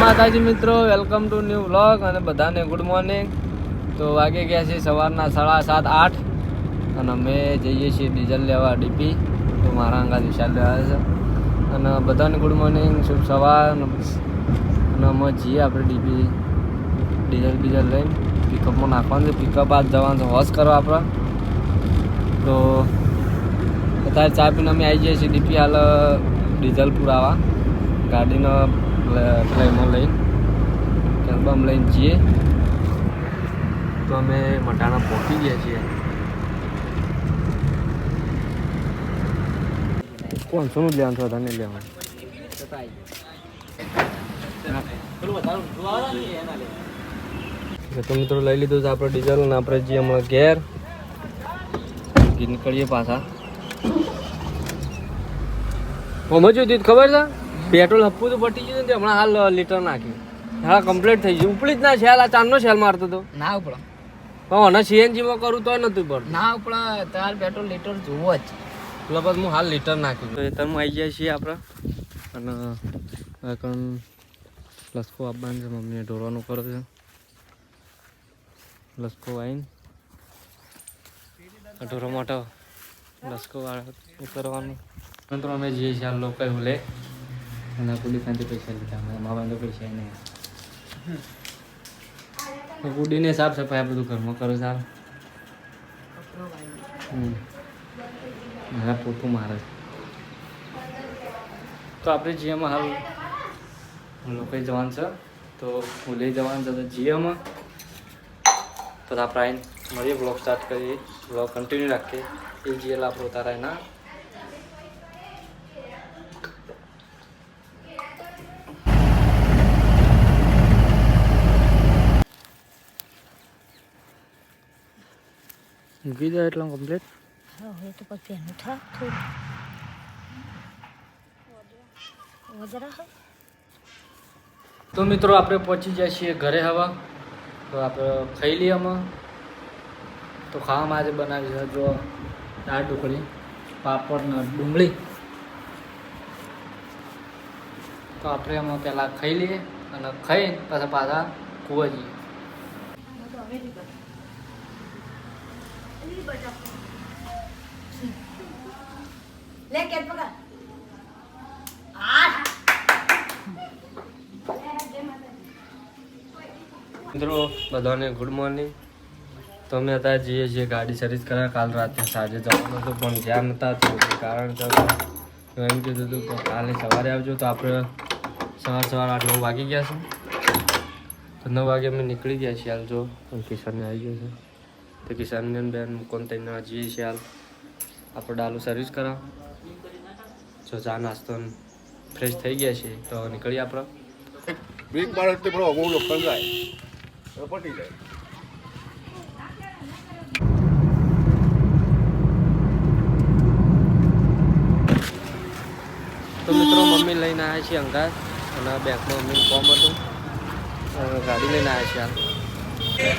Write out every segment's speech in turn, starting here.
માતાજી મિત્રો, welcome to new vlog અને બધાને ગુડ મોર્નિંગ. તો વાગે ગયા છે સવારના 7:30 8 અને અમે જઈએ છીએ ડીઝલ લેવા ડીપી. તો મારા અંગા વિશાલ લેવા છે અને બધાને ગુડ મોર્નિંગ, શુભ સવાર. અને અમે જઈએ આપણે ડીપી ડીઝલ લઈને પિકઅપમાં નાખવાનું છે. પિકઅપ આજ જવાનું છે વોશ કરવા આપણે. તો અત્યારે ચા પીને અમે આવી જઈએ છીએ ડીપી. હાલ ડીઝલ પુરાવા ગાડીનો ફ્લેમમાં લઈને કેલ્બમ લઈને જઈએ. તો અમે મટાણા પહોંચી ગયા છીએ. 500નું લેવાનું છે, વધારે નહીં લેવાનું. તો મિત્રો લઈ લીધું છે આપણે ડીઝલ અને આપણે જઈએ હમણાં ઘેર નીકળીએ પાછા. હમણાં જોયું ખબર છે પેટ્રોલ હપ્પું તો પટી ગયું ને હમણાં હાલ લીટર નાખ્યું. હા કમ્પ્લીટ થઈ ગયું. ઉપડી જ ના શેલ, આ ચારનો શેલ મારતો હતો ના ઉપડે. પણ અને સીએનજીમાં કરું તોય નતું પડતું. ના ઉપડે તાર પેટ્રોલ લીટર જોવો જ. એટલે પછી હું હાલ લીટર નાખ્યું. તો ખેતરમાં આવી જાય છીએ આપણે અને કણ લસકો આપવાનું છે. મમ્મીએ ઢોરવાનું કરે છે. લસકો આવીને ઢોરો મોટો લસકો કરવાનું. મિત્રો અમે જઈએ છીએ હાલ લોકો એવું લે અને કુડી ખાંથી પૈસા લીધા. મા બાંધો પૈસા નહીં. કુડીને સાફ સફાઈ આ બધું ઘરમાં કરો સારું. મારા પોતું મારે. તો આપણે જીએમાં હાલ લોકો જવાનું છે. તો હું લઈ જવાનું છે તો જીએમાં. તો આપણે આવીને મળીએ, બ્લોગ સ્ટાર્ટ કરીએ. બ્લોગ કન્ટિન્યુ રાખીએ. એ જીએલ આપણો તારા એના મૂકી જાય એટલા કમ્પ્લીટ. હવે તો પછી એનું થા થોડું. તો મિત્રો આપણે પહોંચી જાય છીએ ઘરે હવા. તો આપણે ખાઈ લઈએ આમાં. તો ખાવામાં આજે બનાવી છે જો દાળ ઢોકળી, પાપડ ને ડુંગળી. તો આપણે એમાં પહેલાં ખાઈ લઈએ અને ખાઈ પાછા કૂવા જઈએ. લે કેટ પકડ. મિત્રો બધાને ગુડ મોર્નિંગ. તો અમે અત્યારે જઈએ છીએ ગાડી સર્વિસ કરવા. કાલ રાતે સાંજે જવાનું હતું પણ જ્યાં નહોતા તો કારણ તો એમ કીધું હતું કે કાલે સવારે આવજો. તો આપણે સવાર 8-9 વાગી ગયા છે. તો 9 વાગે અમે નીકળી ગયા છીએ હાલ. જો કિશનને આવી ગયો છે તો કિશનને બેન મૂકોને તઈને જઈએ છીએ હાલ આપણે ડાલું સર્વિસ કરાવ. જો ચા નાસ્તો ફ્રેશ થઈ ગયા છે તો નીકળીએ આપણે. બ્રેક મારે તે બરો બહુ લોકો જાય પટી જાય. તો મિત્રો મમ્મી લઈને આવ્યા છીએ અંગાર અને બેંકમાં મમ્મીનું કામ હતું. ગાડી લઈને આવ્યા છીએ હાલ.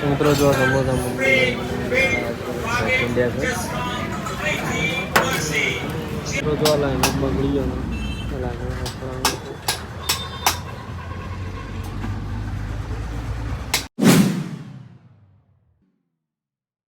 તો મિત્રો જો સમોસા મમ્મી તો જો લાઈન બગડી ગયો લાગે.